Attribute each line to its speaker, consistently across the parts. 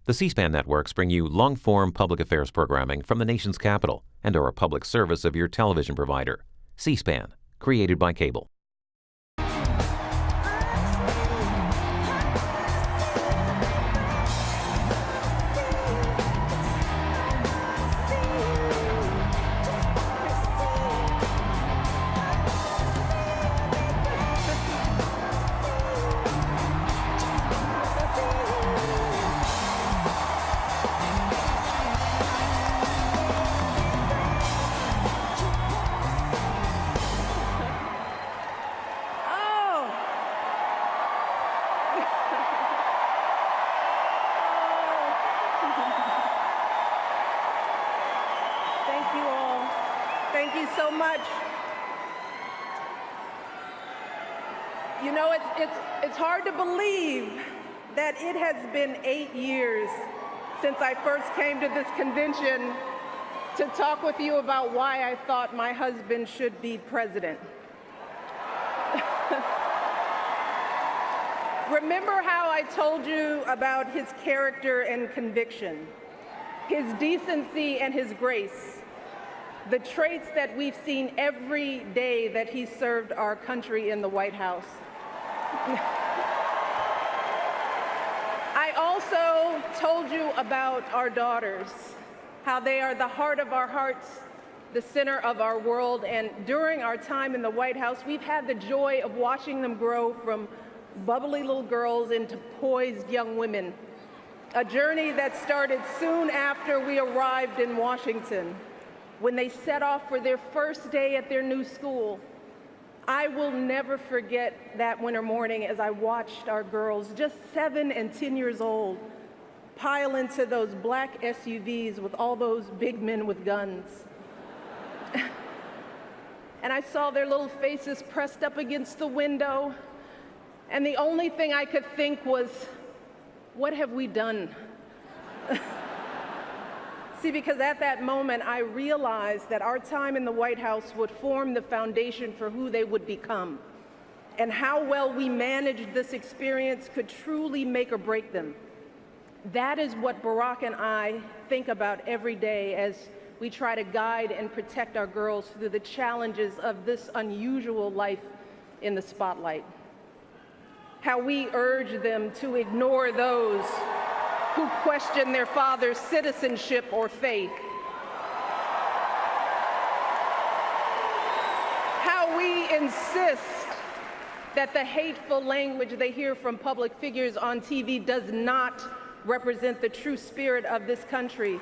Speaker 1: The C-SPAN networks bring you long-form public affairs programming from the nation's capital and are a public service of your television provider. C-SPAN, created by cable.
Speaker 2: Thank you so much. You know, it's hard to believe that it has been 8 years since I first came to this convention to talk with you about why I thought my husband should be president. Remember how I told you about his character and conviction, his decency and his grace, the traits that we've seen every day that he served our country in the White House. I also told you about our daughters, how they are the heart of our hearts, the center of our world, and during our time in the White House, we've had the joy of watching them grow from bubbly little girls into poised young women, a journey that started soon after we arrived in Washington, when they set off for their first day at their new school. I will never forget that winter morning as I watched our girls, just 7 and 10 years old, pile into those black SUVs with all those big men with guns. And I saw their little faces pressed up against the window, and the only thing I could think was, what have we done? See, because at that moment, I realized that our time in the White House would form the foundation for who they would become, and how well we managed this experience could truly make or break them. That is what Barack and I think about every day as we try to guide and protect our girls through the challenges of this unusual life in the spotlight. How we urge them to ignore those who question their father's citizenship or faith. How we insist that the hateful language they hear from public figures on TV does not represent the true spirit of this country.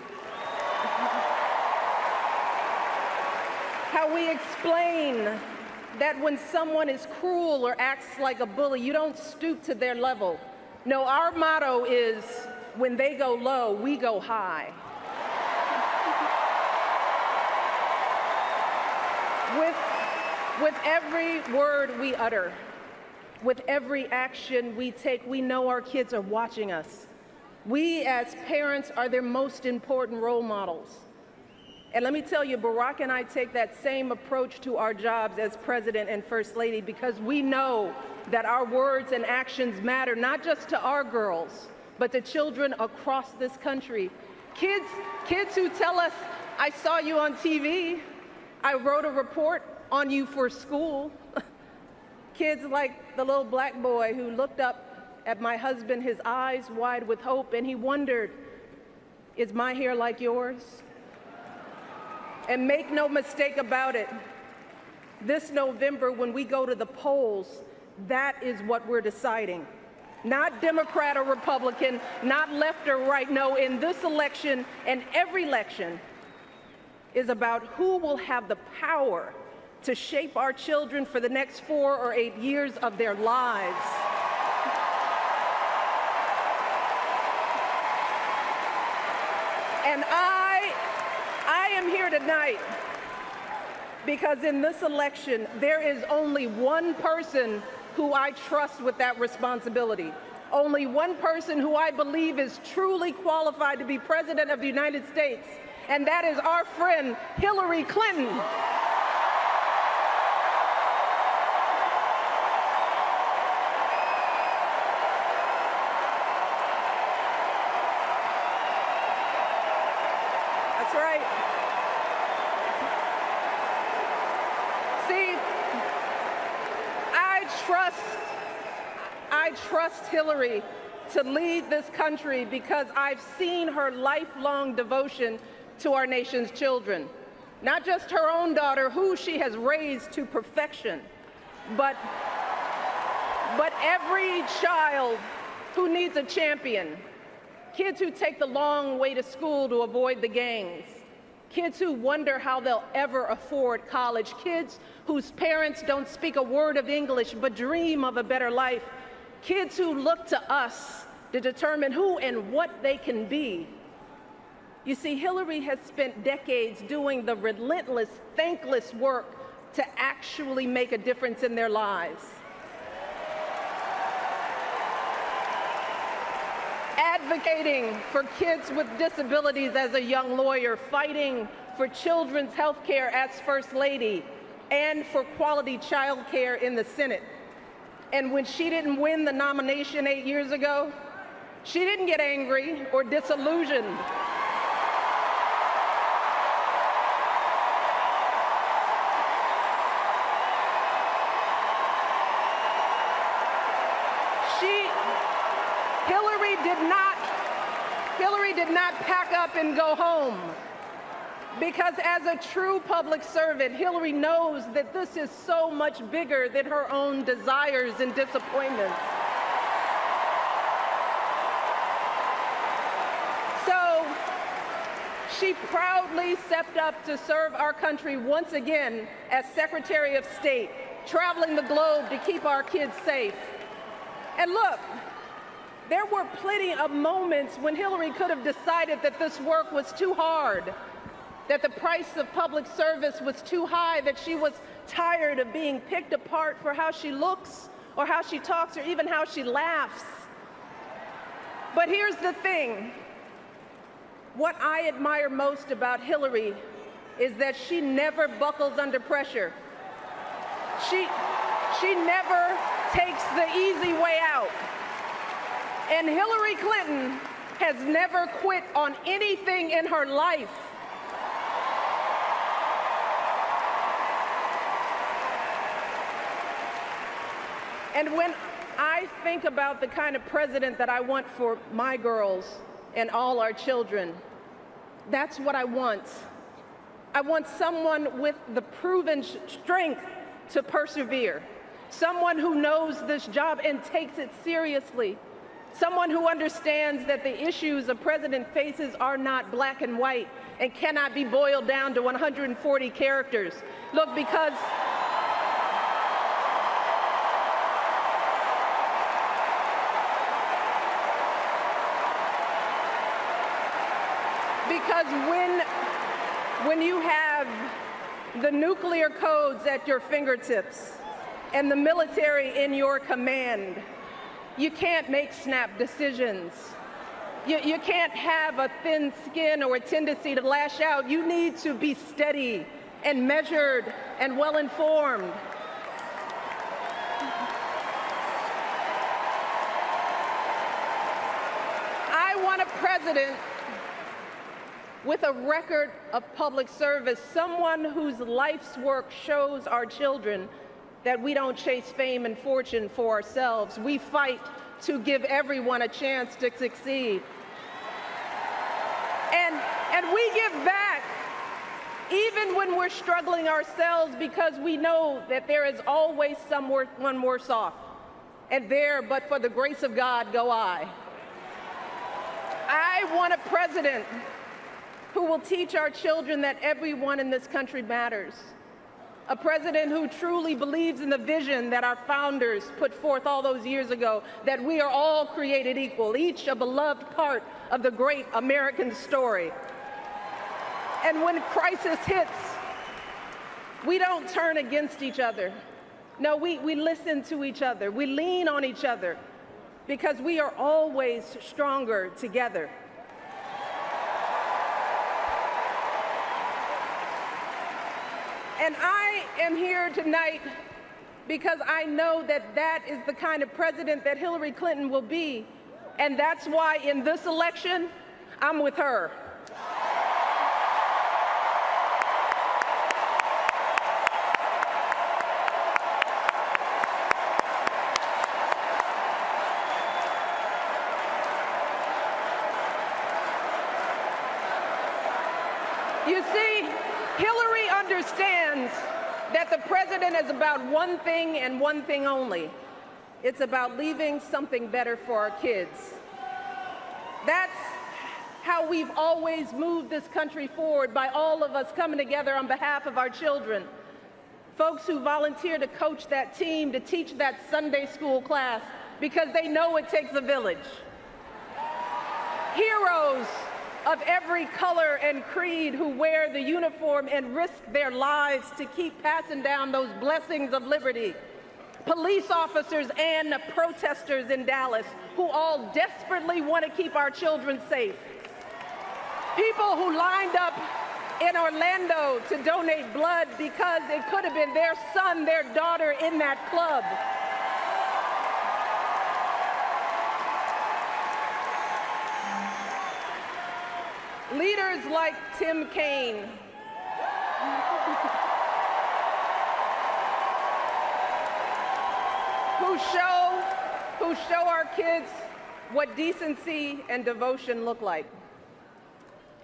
Speaker 2: How we explain that when someone is cruel or acts like a bully, you don't stoop to their level. No, our motto is, when they go low, we go high. With every word we utter, with every action we take, we know our kids are watching us. We as parents are their most important role models. And let me tell you, Barack and I take that same approach to our jobs as President and First Lady, because we know that our words and actions matter, not just to our girls, but to children across this country. Kids who tell us, I saw you on TV, I wrote a report on you for school. Kids like the little black boy who looked up at my husband, his eyes wide with hope, and he wondered, is my hair like yours? And make no mistake about it, this November when we go to the polls, that is what we're deciding. Not Democrat or Republican, not left or right. No, in this election and every election is about who will have the power to shape our children for the next 4 or 8 years of their lives. And I am here tonight because in this election, there is only one person who I trust with that responsibility. Only one person who I believe is truly qualified to be President of the United States, and that is our friend Hillary Clinton. That's right. See, I trust Hillary to lead this country because I've seen her lifelong devotion to our nation's children. Not just her own daughter, who she has raised to perfection, but every child who needs a champion. Kids who take the long way to school to avoid the gangs. Kids who wonder how they'll ever afford college. Kids whose parents don't speak a word of English but dream of a better life. Kids who look to us to determine who and what they can be. You see, Hillary has spent decades doing the relentless, thankless work to actually make a difference in their lives. Advocating for kids with disabilities as a young lawyer, fighting for children's health care as First Lady, and for quality child care in the Senate. And when she didn't win the nomination 8 years ago, she didn't get angry or disillusioned. Hillary did not pack up and go home, because as a true public servant, Hillary knows that this is so much bigger than her own desires and disappointments. So she proudly stepped up to serve our country once again as Secretary of State, traveling the globe to keep our kids safe. And look, there were plenty of moments when Hillary could have decided that this work was too hard, that the price of public service was too high, that she was tired of being picked apart for how she looks or how she talks or even how she laughs. But here's the thing. What I admire most about Hillary is that she never buckles under pressure. She never takes the easy way out. And Hillary Clinton has never quit on anything in her life. And when I think about the kind of president that I want for my girls and all our children, that's what I want. I want someone with the proven strength to persevere, someone who knows this job and takes it seriously. Someone who understands that the issues a president faces are not black and white and cannot be boiled down to 140 characters. Look, because when you have the nuclear codes at your fingertips and the military in your command, you can't make snap decisions. You can't have a thin skin or a tendency to lash out. You need to be steady and measured and well-informed. I want a president with a record of public service, someone whose life's work shows our children that we don't chase fame and fortune for ourselves. We fight to give everyone a chance to succeed. And we give back even when we're struggling ourselves, because we know that there is always someone worse off. And there, but for the grace of God, go I. I want a president who will teach our children that everyone in this country matters. A president who truly believes in the vision that our founders put forth all those years ago, that we are all created equal, each a beloved part of the great American story. And when crisis hits, we don't turn against each other. No, we listen to each other. We lean on each other, because we are always stronger together. And I am here tonight because I know that that is the kind of president that Hillary Clinton will be. And that's why in this election, I'm with her. You see, Hillary understands that the president is about one thing and one thing only. It's about leaving something better for our kids. That's how we've always moved this country forward, by all of us coming together on behalf of our children. Folks who volunteer to coach that team, to teach that Sunday school class, because they know it takes a village. Heroes of every color and creed who wear the uniform and risk their lives to keep passing down those blessings of liberty. Police officers and protesters in Dallas who all desperately want to keep our children safe. People who lined up in Orlando to donate blood because it could have been their son, their daughter in that club. Leaders like Tim Kaine, who show our kids what decency and devotion look like.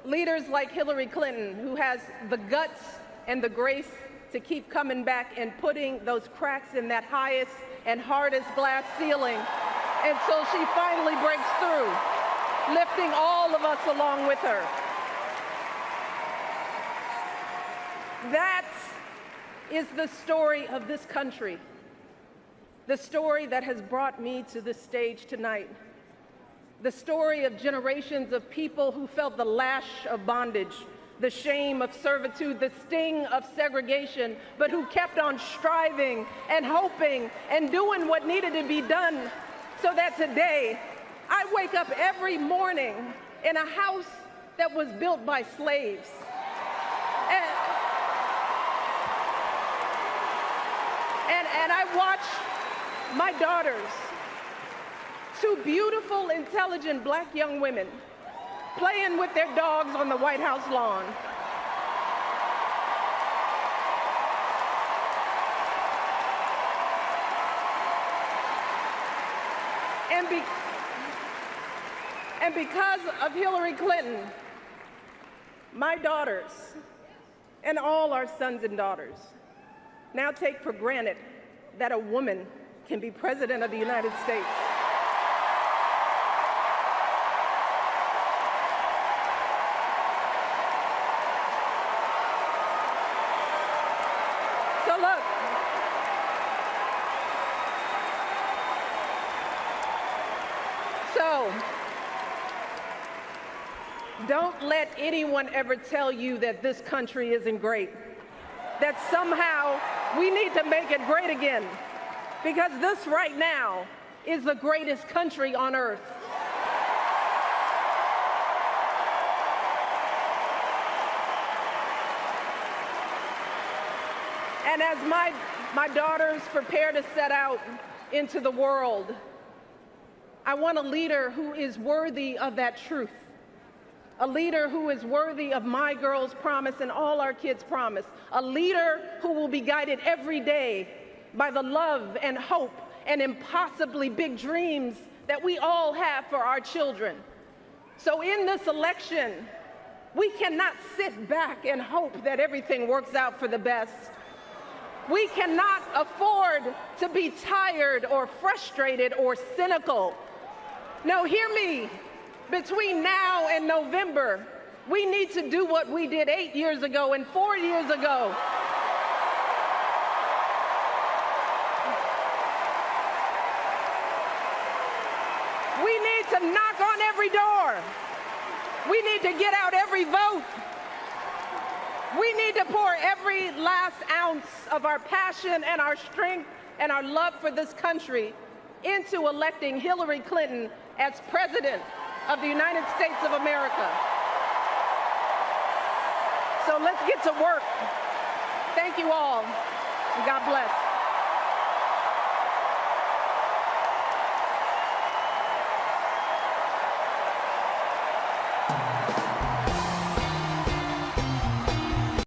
Speaker 2: Leaders like Hillary Clinton, who has the guts and the grace to keep coming back and putting those cracks in that highest and hardest glass ceiling until she finally breaks through, lifting all of us along with her. That is the story of this country, the story that has brought me to this stage tonight, the story of generations of people who felt the lash of bondage, the shame of servitude, the sting of segregation, but who kept on striving and hoping and doing what needed to be done so that today I wake up every morning in a house that was built by slaves. And I watch my daughters, two beautiful, intelligent black young women, playing with their dogs on the White House lawn. And because of Hillary Clinton, my daughters and all our sons and daughters now take for granted that a woman can be president of the United States. So look, don't let anyone ever tell you that this country isn't great, that somehow we need to make it great again, because this right now is the greatest country on earth. And as my daughters prepare to set out into the world, I want a leader who is worthy of that truth, a leader who is worthy of my girls' promise and all our kids' promise, a leader who will be guided every day by the love and hope and impossibly big dreams that we all have for our children. So in this election, we cannot sit back and hope that everything works out for the best. We cannot afford to be tired or frustrated or cynical. No, hear me. Between now and November, we need to do what we did 8 years ago and 4 years ago. We need to knock on every door. We need to get out every vote. We need to pour every last ounce of our passion and our strength and our love for this country into electing Hillary Clinton as President of the United States of America. So let's get to work. Thank you all, and God bless.